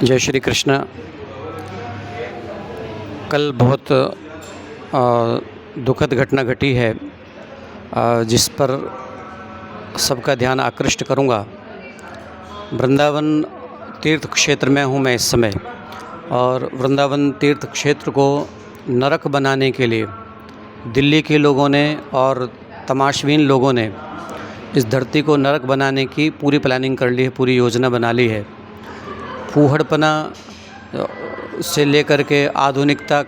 जय श्री कृष्ण। कल बहुत दुखद घटना घटी है जिस पर सबका ध्यान आकृष्ट करूँगा। वृंदावन तीर्थ क्षेत्र में हूँ मैं इस समय, और वृंदावन तीर्थ क्षेत्र को नरक बनाने के लिए दिल्ली के लोगों ने और तमाशबीन लोगों ने इस धरती को नरक बनाने की पूरी प्लानिंग कर ली है, पूरी योजना बना ली है। फूहड़पना से लेकर के आधुनिकता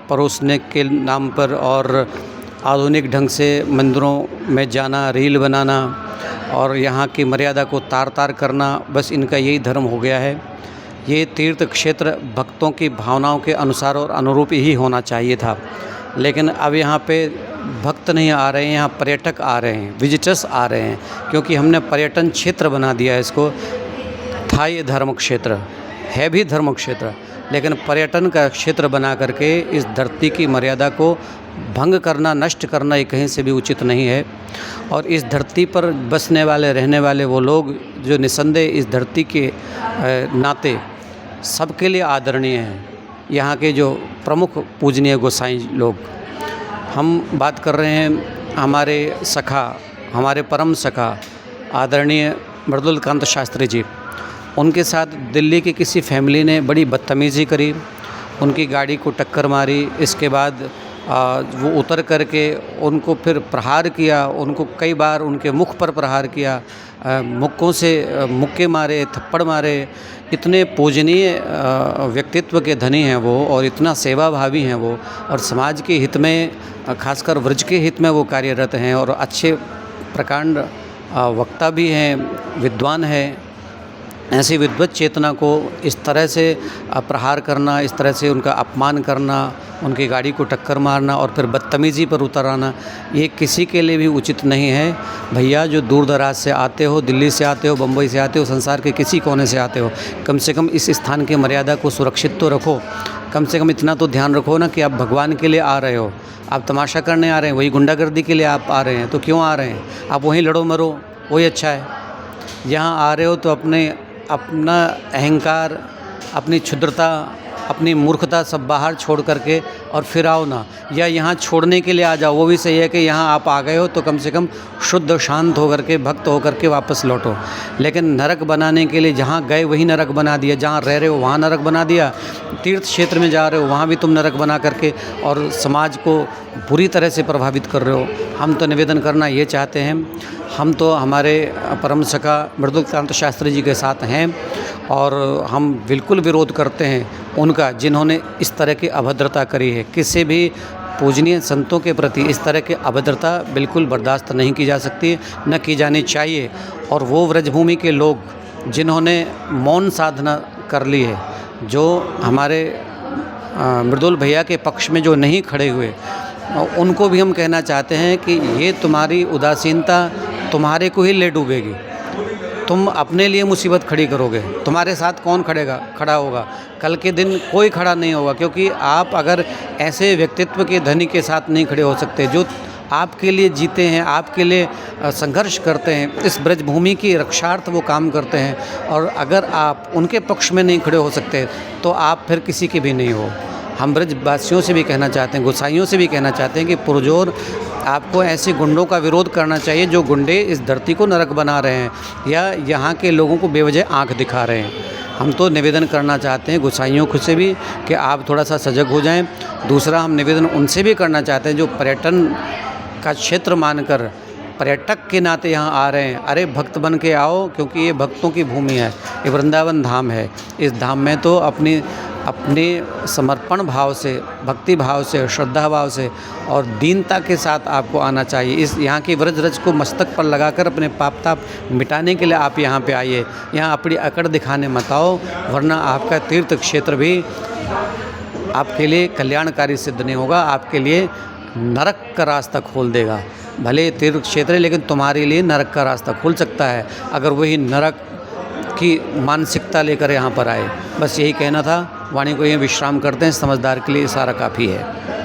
परोसने के नाम पर और आधुनिक ढंग से मंदिरों में जाना, रील बनाना और यहाँ की मर्यादा को तार तार करना, बस इनका यही धर्म हो गया है। ये तीर्थ क्षेत्र भक्तों की भावनाओं के अनुसार और अनुरूप ही होना चाहिए था, लेकिन अब यहाँ पे भक्त नहीं आ रहे हैं, यहाँ पर्यटक आ रहे हैं, विजिटर्स आ रहे हैं, क्योंकि हमने पर्यटन क्षेत्र बना दिया है इसको। था ये धर्म क्षेत्र, है भी धर्म क्षेत्र, लेकिन पर्यटन का क्षेत्र बना करके इस धरती की मर्यादा को भंग करना, नष्ट करना ये कहीं से भी उचित नहीं है। और इस धरती पर बसने वाले, रहने वाले वो लोग जो निसंदेह इस धरती के नाते सबके लिए आदरणीय हैं, यहाँ के जो प्रमुख पूजनीय गोसाई लोग। हम बात कर रहे हैं हमारे सखा, हमारे परम सखा आदरणीय मृदुलकांत शास्त्री जी। उनके साथ दिल्ली की किसी फैमिली ने बड़ी बदतमीज़ी करी, उनकी गाड़ी को टक्कर मारी। इसके बाद वो उतर करके उनको फिर प्रहार किया, उनको कई बार उनके मुख पर प्रहार किया, मुक्कों से मुक्के मारे, थप्पड़ मारे। इतने पूजनीय व्यक्तित्व के धनी हैं वो, और इतना सेवाभावी हैं वो, और समाज के हित में, खासकर व्रज के हित में वो कार्यरत हैं, और अच्छे प्रकांड वक्ता भी हैं, विद्वान हैं। ऐसी विद्वत चेतना को इस तरह से प्रहार करना, इस तरह से उनका अपमान करना, उनकी गाड़ी को टक्कर मारना और फिर बदतमीज़ी पर उतर आना, ये किसी के लिए भी उचित नहीं है। भैया, जो दूर दराज से आते हो, दिल्ली से आते हो, बम्बई से आते हो, संसार के किसी कोने से आते हो, कम से कम इस स्थान की मर्यादा को सुरक्षित तो रखो। कम से कम इतना तो ध्यान रखो ना कि आप भगवान के लिए आ रहे हो, आप तमाशा करने आ रहे हैं, वही गुंडागर्दी के लिए आप आ रहे हैं, तो क्यों आ रहे हैं? आप वहीं लड़ो मरो, वही अच्छा है। यहाँ आ रहे हो तो अपना अहंकार, अपनी क्षुद्रता, अपनी मूर्खता सब बाहर छोड़ करके और फिर आओ ना, या यहाँ छोड़ने के लिए आ जाओ, वो भी सही है कि यहाँ आप आ गए हो तो कम से कम शुद्ध शांत होकर के, भक्त होकर के वापस लौटो। लेकिन नरक बनाने के लिए जहाँ गए वहीं नरक बना दिया, जहाँ रह रहे हो वहाँ नरक बना दिया, तीर्थ क्षेत्र में जा रहे हो वहाँ भी तुम नरक बना करके और समाज को बुरी तरह से प्रभावित कर रहे हो। हम तो निवेदन करना ये चाहते हैं, हम तो हमारे परम सखा मृदुलकांत शास्त्री जी के साथ हैं, और हम बिल्कुल विरोध करते हैं उनका, जिन्होंने इस तरह की अभद्रता करी है। किसी भी पूजनीय संतों के प्रति इस तरह की अभद्रता बिल्कुल बर्दाश्त नहीं की जा सकती, न की जानी चाहिए। और वो व्रजभूमि के लोग जिन्होंने मौन साधना कर ली है, जो हमारे मृदुल भैया के पक्ष में जो नहीं खड़े हुए, उनको भी हम कहना चाहते हैं कि ये तुम्हारी उदासीनता तुम्हारे को ही ले डूबेगी। तुम अपने लिए मुसीबत खड़ी करोगे, तुम्हारे साथ कौन खड़ा होगा? कल के दिन कोई खड़ा नहीं होगा, क्योंकि आप अगर ऐसे व्यक्तित्व के धनी के साथ नहीं खड़े हो सकते, जो आपके लिए जीते हैं, आपके लिए संघर्ष करते हैं, इस ब्रजभूमि की रक्षार्थ वो काम करते हैं, और अगर आप उनके पक्ष में नहीं खड़े हो सकते तो आप फिर किसी के भी नहीं हो। हम ब्रजवासियों से भी कहना चाहते हैं, गोसाइयों से भी कहना चाहते हैं कि पुरजोर आपको ऐसे गुंडों का विरोध करना चाहिए जो गुंडे इस धरती को नरक बना रहे हैं या यहाँ के लोगों को बेवजह आंख दिखा रहे हैं। हम तो निवेदन करना चाहते हैं गोसाइयों से भी कि आप थोड़ा सा सजग हो जाएं। दूसरा, हम निवेदन उनसे भी करना चाहते हैं जो पर्यटन का क्षेत्र मानकर पर्यटक के नाते यहाँ आ रहे हैं। अरे भक्त बन के आओ, क्योंकि ये भक्तों की भूमि है, ये वृंदावन धाम है। इस धाम में तो अपने समर्पण भाव से, भक्ति भाव से, श्रद्धा भाव से और दीनता के साथ आपको आना चाहिए। इस यहाँ की व्रज रज को मस्तक पर लगाकर अपने पाप ताप मिटाने के लिए आप यहाँ पे आइए। यहाँ अपनी अकड़ दिखाने मत आओ, वरना आपका तीर्थ क्षेत्र भी आपके लिए कल्याणकारी सिद्ध नहीं होगा, आपके लिए नरक का रास्ता खोल देगा। भले तीर्थ क्षेत्र है, लेकिन तुम्हारे लिए नरक का रास्ता खुल सकता है अगर वही नरक की मानसिकता लेकर यहाँ पर आए। बस यही कहना था। वाणी को यहीं विश्राम करते हैं, समझदार के लिए सारा काफ़ी है।